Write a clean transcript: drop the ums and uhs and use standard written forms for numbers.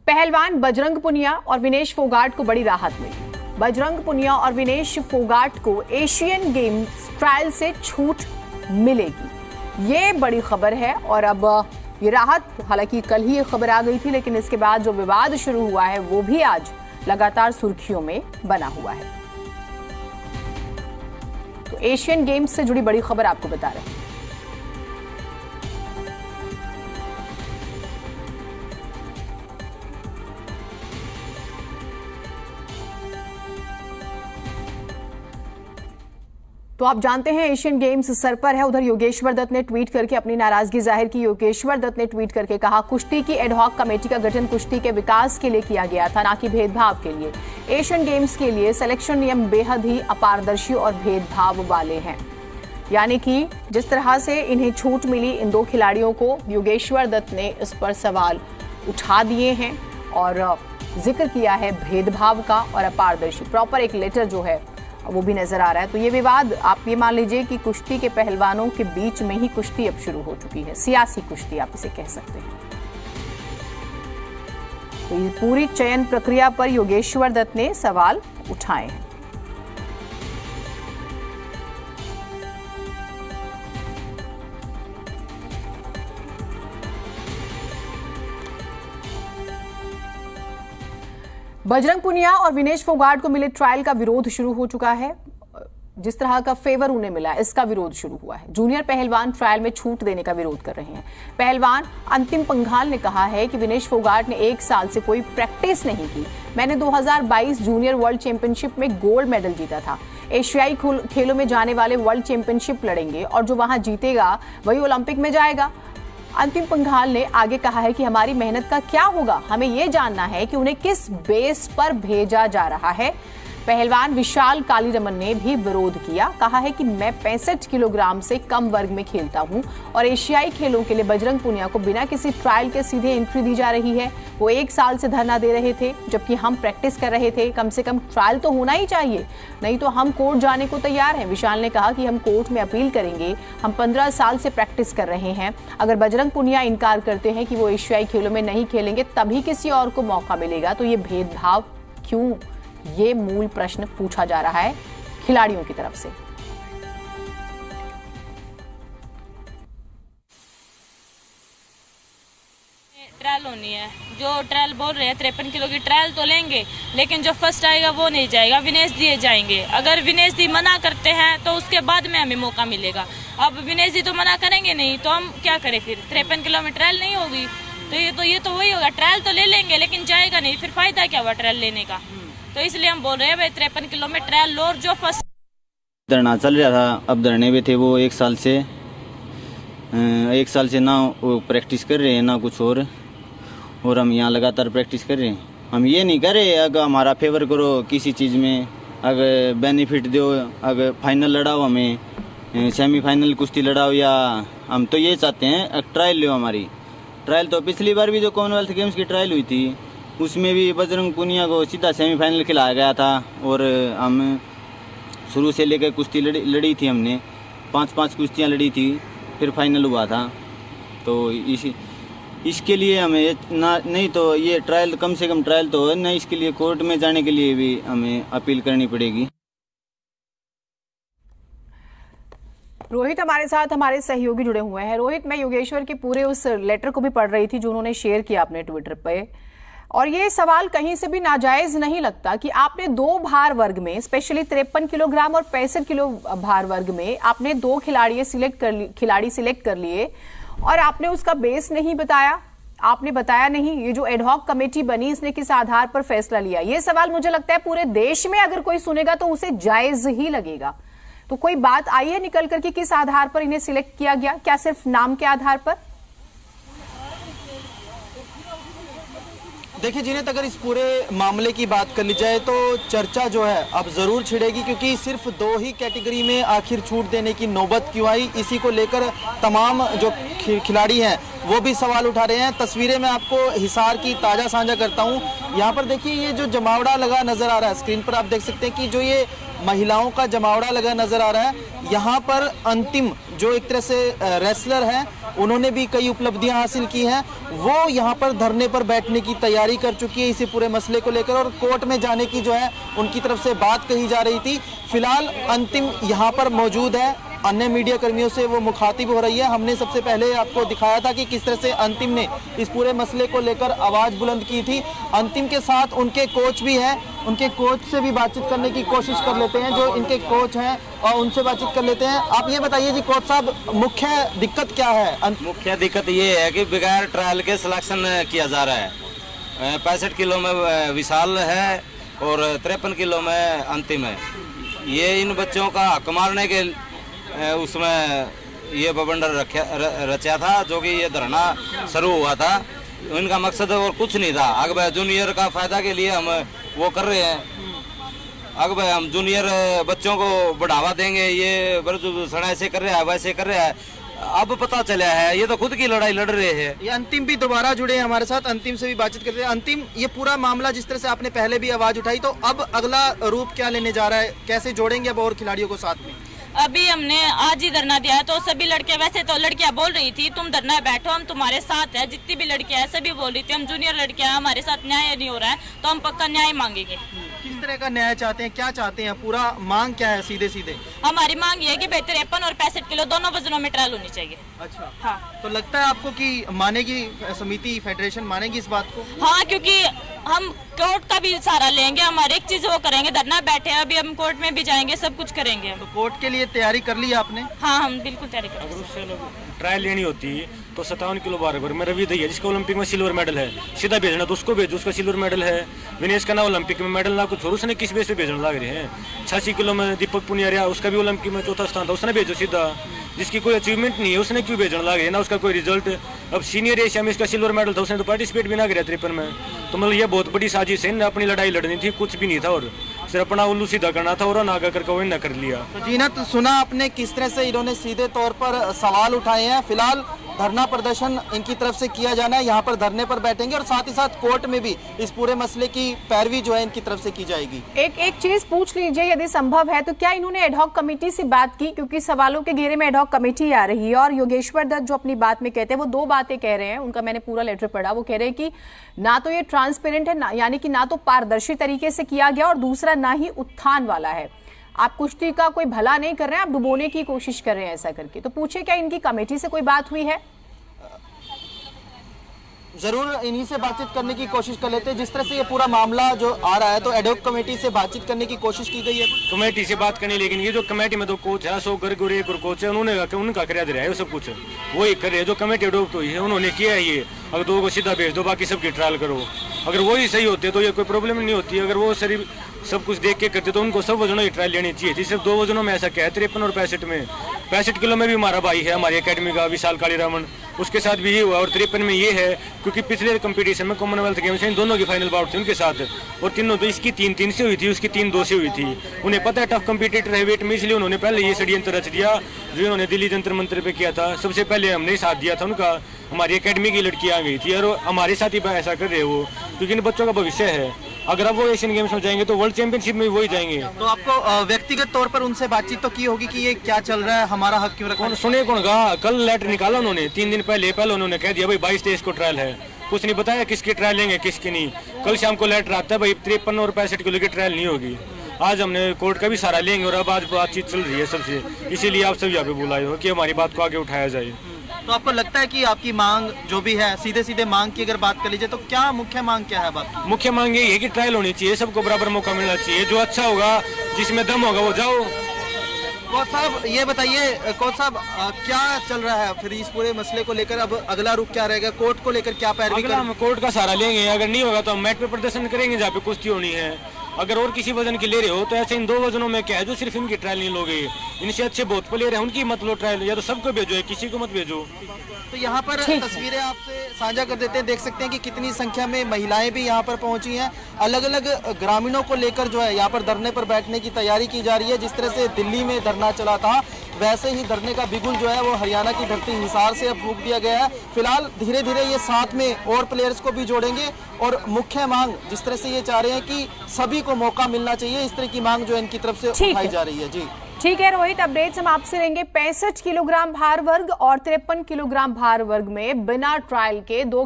पहलवान बजरंग पुनिया और विनेश फोगाट को बड़ी राहत मिली। बजरंग पुनिया और विनेश फोगाट को एशियन गेम्स ट्रायल से छूट मिलेगी, ये बड़ी खबर है। और अब ये राहत, हालांकि कल ही ये खबर आ गई थी, लेकिन इसके बाद जो विवाद शुरू हुआ है वो भी आज लगातार सुर्खियों में बना हुआ है। तो एशियन गेम्स से जुड़ी बड़ी खबर आपको बता रहे हैं। तो आप जानते हैं एशियन गेम्स सर पर है। उधर योगेश्वर दत्त ने ट्वीट करके अपनी नाराजगी जाहिर की। योगेश्वर दत्त ने ट्वीट करके कहा, कुश्ती की एडहॉक कमेटी का गठन कुश्ती के विकास के लिए किया गया था, ना कि भेदभाव के लिए। एशियन गेम्स के लिए सिलेक्शन नियम बेहद ही अपारदर्शी और भेदभाव वाले हैं। यानी कि जिस तरह से इन्हें छूट मिली इन दो खिलाड़ियों को, योगेश्वर दत्त ने इस पर सवाल उठा दिए हैं और जिक्र किया है भेदभाव का और अपारदर्शी। प्रॉपर एक लेटर जो है वो भी नजर आ रहा है। तो ये विवाद, आप ये मान लीजिए कि कुश्ती के पहलवानों के बीच में ही कुश्ती अब शुरू हो चुकी है, सियासी कुश्ती आप इसे कह सकते हैं। तो ये पूरी चयन प्रक्रिया पर योगेश्वर दत्त ने सवाल उठाए हैं। बजरंग पुनिया और विनेश फोगाट को मिले ट्रायल का विरोध शुरू हो चुका है। जिस तरह का फेवर उन्हें मिला, इसका विरोध शुरू हुआ है। जूनियर पहलवान ट्रायल में छूट देने का विरोध कर रहे हैं। पहलवान अंतिम पंघाल ने कहा है कि विनेश फोगाट ने 1 साल से कोई प्रैक्टिस नहीं की। मैंने 2022 जूनियर वर्ल्ड चैंपियनशिप में गोल्ड मेडल जीता था। एशियाई खेलों में जाने वाले वर्ल्ड चैंपियनशिप लड़ेंगे और जो वहां जीतेगा वही ओलंपिक में जाएगा। अंतिम पंघाल ने आगे कहा है कि हमारी मेहनत का क्या होगा, हमें यह जानना है कि उन्हें किस बेस पर भेजा जा रहा है। पहलवान विशाल कालीरमन ने भी विरोध किया, कहा है कि मैं 65 किलोग्राम से कम वर्ग में खेलता हूं और एशियाई खेलों के लिए बजरंग पुनिया को बिना किसी ट्रायल के सीधे एंट्री दी जा रही है। वो 1 साल से धरना दे रहे थे जबकि हम प्रैक्टिस कर रहे थे। कम से कम ट्रायल तो होना ही चाहिए, नहीं तो हम कोर्ट जाने को तैयार हैं। विशाल ने कहा कि हम कोर्ट में अपील करेंगे, हम 15 साल से प्रैक्टिस कर रहे हैं। अगर बजरंग पुनिया इनकार करते हैं कि वो एशियाई खेलों में नहीं खेलेंगे तभी किसी और को मौका मिलेगा, तो ये भेदभाव क्यों, ये मूल प्रश्न पूछा जा रहा है खिलाड़ियों की तरफ से। ट्रायल होनी है, जो ट्रायल बोल रहे हैं 53 किलो की ट्रायल तो लेंगे, लेकिन जो फर्स्ट आएगा वो नहीं जाएगा, विनेश दिए जाएंगे। अगर विनेश दी मना करते हैं तो उसके बाद में हमें मौका मिलेगा। अब विनेश दी तो मना करेंगे नहीं तो हम क्या करें फिर? 53 किलो में ट्रायल नहीं होगी तो ये तो वही होगा, ट्रायल तो ले लेंगे लेकिन जाएगा नहीं, फिर फायदा क्या हुआ ट्रायल लेने का? तो इसलिए हम बोल रहे हैं भाई 53 किलो में ट्रायल लो। जो फर्स्ट धरना चल रहा था, अब धरने में थे वो 1 साल से ना वो प्रैक्टिस कर रहे हैं ना कुछ और हम यहाँ लगातार प्रैक्टिस कर रहे हैं। हम ये नहीं कर रहे अगर हमारा फेवर करो किसी चीज़ में, अगर बेनिफिट दो, अगर फाइनल लड़ाओ, हमें सेमीफाइनल कुश्ती लड़ाओ, या हम तो ये चाहते हैं ट्रायल लो हमारी। ट्रायल तो पिछली बार भी जो कॉमनवेल्थ गेम्स की ट्रायल हुई थी उसमें भी बजरंग पुनिया को सीधा सेमीफाइनल खिलाया गया था और हम शुरू से लेकर कुश्ती लड़ी थी। हमने 5-5 कुश्तियाँ लड़ी थी, फिर फाइनल हुआ था। तो इसके लिए हमें ना, नहीं तो ये ट्रायल कम से कम ट्रायल तो है ना, इसके लिए कोर्ट में जाने के लिए भी हमें अपील करनी पड़ेगी। रोहित हमारे साथ, हमारे सहयोगी जुड़े हुए हैं। रोहित, मैं योगेश्वर के पूरे उस लेटर को भी पढ़ रही थी जो उन्होंने शेयर किया अपने ट्विटर पे, और ये सवाल कहीं से भी नाजायज नहीं लगता कि आपने 2 भार वर्ग में, स्पेशली 53 किलोग्राम और 65 किलो भार वर्ग में आपने 2 खिलाड़ी सिलेक्ट कर लिए और आपने उसका बेस नहीं बताया, आपने बताया नहीं ये जो एडहॉक कमेटी बनी इसने किस आधार पर फैसला लिया। ये सवाल मुझे लगता है पूरे देश में अगर कोई सुनेगा तो उसे जायज ही लगेगा। तो कोई बात आई है निकल करके किस आधार पर इन्हें सिलेक्ट किया गया? क्या सिर्फ नाम के आधार पर? देखिए जीनत, अगर इस पूरे मामले की बात कर ली जाए तो चर्चा जो है अब ज़रूर छिड़ेगी, क्योंकि सिर्फ 2 ही कैटेगरी में आखिर छूट देने की नौबत क्यों आई, इसी को लेकर तमाम जो खिलाड़ी हैं वो भी सवाल उठा रहे हैं। तस्वीरें मैं आपको हिसार की ताज़ा साझा करता हूँ। यहाँ पर देखिए ये जो जमावड़ा लगा नज़र आ रहा है, स्क्रीन पर आप देख सकते हैं कि जो ये महिलाओं का जमावड़ा लगा नज़र आ रहा है। यहाँ पर अंतिम जो एक तरह से रेसलर हैं, उन्होंने भी कई उपलब्धियां हासिल की हैं, वो यहाँ पर धरने पर बैठने की तैयारी कर चुकी है इसी पूरे मसले को लेकर, और कोर्ट में जाने की जो है उनकी तरफ से बात कही जा रही थी। फिलहाल अंतिम यहाँ पर मौजूद है, अन्य मीडिया कर्मियों से वो मुखातिब हो रही है। हमने सबसे पहले आपको दिखाया था कि किस तरह से अंतिम ने इस पूरे मसले को लेकर आवाज बुलंद की थी। अंतिम के साथ उनके कोच भी हैं, उनके कोच से भी बातचीत करने की कोशिश कर लेते हैं, जो इनके कोच हैं, और उनसे बातचीत कर लेते हैं। आप ये बताइए जी कोच साहब, मुख्य दिक्कत क्या है? मुख्य दिक्कत ये है कि बगैर ट्रायल के सिलेक्शन किया जा रहा है। 65 किलो में विशाल है और 53 किलो में अंतिम है। ये इन बच्चों का हक मारने के उसमें ये बवंडर रचा था, जो कि ये धरना शुरू हुआ था। इनका मकसद और कुछ नहीं था। अगर जूनियर का फायदा के लिए हम वो कर रहे हैं, अगर हम जूनियर बच्चों को बढ़ावा देंगे, ये ब्रजभूषण ऐसे कर रहा है वैसे कर रहा है, अब पता चला है ये तो खुद की लड़ाई लड़ रहे हैं। ये अंतिम भी दोबारा जुड़े हैं हमारे साथ, अंतिम से भी बातचीत करते हैं। अंतिम, ये पूरा मामला जिस तरह से आपने पहले भी आवाज उठाई, तो अब अगला रूप क्या लेने जा रहा है? कैसे जोड़ेंगे अब और खिलाड़ियों को साथ में? अभी हमने आज ही धरना दिया है, तो सभी लड़के, वैसे तो लड़कियां बोल रही थी तुम धरना बैठो, हम तुम्हारे साथ है। जितनी भी लड़कियां हैं सभी बोल रही थी हम जूनियर लड़कियां, हमारे साथ न्याय नहीं हो रहा है तो हम पक्का न्याय मांगेंगे। किस तरह का न्याय चाहते हैं, क्या चाहते हैं? पूरा मांग क्या है सीधे सीधे? हमारी मांग ये है कि 53 और 65 किलो दोनों वजनों में ट्रायल होनी चाहिए। अच्छा, हाँ। तो लगता है आपको कि मानेगी समिति, फेडरेशन मानेगी इस बात को? हाँ, क्योंकि हम कोर्ट का भी सहारा लेंगे, हम हर एक चीज वो करेंगे। धरना बैठे अभी हम कोर्ट में भी जाएंगे, सब कुछ करेंगे। तो कोर्ट के लिए तैयारी कर ली आपने? हाँ, हम बिल्कुल तैयारी कर अगर उससे ट्रायल लेनी होती तो 57 किलो बार में रवि दहिया जिसका ओलंपिक में सिल्वर मेडल है, सीधा भेजना तो उसको भेजो, उसका सिल्वर मेडल है। विनेश का ना ओलंपिक में मेडल ना कुछ और, उसने किस बेस पे भेजने लग रहे हैं? 86 किलो में दीपक पुनिया, उसका भी ओलंपिक में चौथा स्थान था, उसने भेजो सीधा। जिसकी कोई अचीवमेंट नहीं है उसने क्यों भेजने लग रहे हैं ना, उसका कोई रिजल्ट। अब सीनियर एशिया में इसका सिल्वर मेडल था, उसने तो पार्टिसिपेट भी ना किया 53 में। तो मतलब ये बहुत बड़ी साजिश है, अपनी लड़ाई लड़नी थी, कुछ भी नहीं था और सिर्फ अपना उल्लू सीधा करना था, और नागा करके वो न कर लिया। तो जीनत, सुना आपने किस तरह से इन्होंने सीधे तौर पर सवाल उठाए हैं। फिलहाल धरना प्रदर्शन इनकी तरफ से किया जाना है, यहाँ पर धरने पर बैठेंगे और साथ ही साथ कोर्ट में भी इस पूरे मसले की पैरवी जो है इनकी तरफ से की जाएगी। एक चीज पूछ लीजिए, यदि संभव है तो क्या इन्होंने एडहॉक कमेटी से बात की? क्योंकि सवालों के घेरे में एडहॉक कमेटी आ रही है और योगेश्वर दत्त जो अपनी बात में कहते हैं वो दो बातें कह रहे हैं। उनका मैंने पूरा लेटर पढ़ा, वो कह रहे हैं कि ना तो ये ट्रांसपेरेंट है, यानी कि ना तो पारदर्शी तरीके से किया गया, और दूसरा ना ही उत्थान वाला है। आप कुश्ती का कोई भला नहीं कर रहे हैं, आप डुबोने की कोशिश कर रहे हैं ऐसा करके। तो पूछे क्या इनकी कमेटी से कोई बात हुई है? जरूर इन्हीं से बातचीत करने की कोशिश कर लेते हैं। जिस तरह से ये पूरा मामला जो आ रहा है, तो एडहॉक कमेटी से बातचीत करने की कोशिश की गई है? कमेटी से बात करनी, लेकिन ये जो कमेटी में दो कोच है, अशोक गर्ग और एक और कोच है, उन्होंने उनका करा दे रहा है सब कुछ, वो ही करे। जो कमेटी एडॉप्ट हुई है उन्होंने किया है ये, अगर दो को सीधा भेज दो, बाकी सबकी ट्रायल करो। अगर वही सही होते तो ये कोई प्रॉब्लम नहीं होती। अगर वो शरीर सब कुछ देख के करते तो उनको सब वजनों की ट्रायल लेनी चाहिए थी। सिर्फ 2 वजनों में ऐसा क्या है, 53 और 65 में। 65 किलो में भी हमारा भाई है हमारी एकेडमी का विशाल कालीरामन, उसके साथ भी ये हुआ। और 53 में ये है क्योंकि पिछले कंपटीशन में कॉमनवेल्थ गेम्स में दोनों की फाइनल बाउट थी उनके साथ, और तीनों तो इसकी 3-3 से हुई थी, उसकी 3-2 से हुई थी। उन्हें पता है टफ कंपटीटर है वेट में, इसलिए उन्होंने पहले ये षड्यंत्र रच दिया जो इन्होंने दिल्ली जंतर मंत्र पे किया था। सबसे पहले हमने साथ दिया था उनका, हमारी एकेडमी की लड़की आ गई थी और हमारे साथ ही ऐसा कर रहे वो, क्योंकि इन बच्चों का भविष्य है। अगर अब वो एशियन गेम्स में जाएंगे तो वर्ल्ड चैंपियनशिप में वही जाएंगे। तो आपको व्यक्तिगत तौर पर उनसे बातचीत तो की होगी कि ये क्या चल रहा है, हमारा हक क्यों रखा? सुने कौन कहा? कल लेटर निकाला उन्होंने 3 दिन पहले उन्होंने कह दिया भाई 22-23 को ट्रायल है, कुछ नहीं बताया किसकी ट्रायल लेंगे किसकी नहीं। कल शाम को लेटर आता है भाई 53 और 65 किलो की ट्रायल नहीं होगी। आज हमने कोर्ट का भी सहारा लेंगे और अब आज बातचीत चल रही है सबसे, इसीलिए आप सब यहाँ पे बुलाए हो कि हमारी बात को आगे उठाया जाए। तो आपको लगता है कि आपकी मांग जो भी है, सीधे सीधे मांग की अगर बात कर लीजिए तो क्या मुख्य मांग क्या है? बात मुख्य मांग यही है कि ट्रायल होनी चाहिए, सबको बराबर मौका मिलना चाहिए, जो अच्छा होगा जिसमें दम होगा वो जाओ। कोच साहब ये बताइए, कोच साहब क्या चल रहा है फिर इस पूरे मसले को लेकर? अब अगला रुख क्या रहेगा? कोर्ट को लेकर क्या पैरवी करें? हम कोर्ट का सहारा लेंगे, अगर नहीं होगा तो हम मैट पे प्रदर्शन करेंगे जहाँ पे कुश्ती होनी है। अगर और किसी वजन की ले रहे हो तो ऐसे इन 2 वजनों में क्या है, जो सिर्फ इनकी ट्रायल नहीं लोगे, इनसे अच्छे बहुत प्लेयर है उनकी मत लो ट्रायल, या तो सबको भेजो है किसी को मत भेजो। तो यहाँ पर तस्वीरें आपसे साझा कर देते हैं, देख सकते हैं कि कितनी संख्या में महिलाएं भी यहाँ पर पहुंची हैं। अलग अलग ग्रामीणों को लेकर जो है यहाँ पर धरने पर बैठने की तैयारी की जा रही है। जिस तरह से दिल्ली में धरना चला था, वैसे ही धरने का बिगुल जो है वो हरियाणा की धरती हिसार से अब फूंक दिया गया है। फिलहाल धीरे धीरे ये साथ में और प्लेयर्स को भी जोड़ेंगे, और मुख्य मांग जिस तरह से ये चाह रहे हैं कि सभी को मौका मिलना चाहिए, इस तरह की मांग जो है इनकी तरफ से उठाई जा रही है। जी ठीक है रोहित, अपडेट्स हम आपसे लेंगे। 65 किलोग्राम भार वर्ग और 53 किलोग्राम भार वर्ग में बिना ट्रायल के 2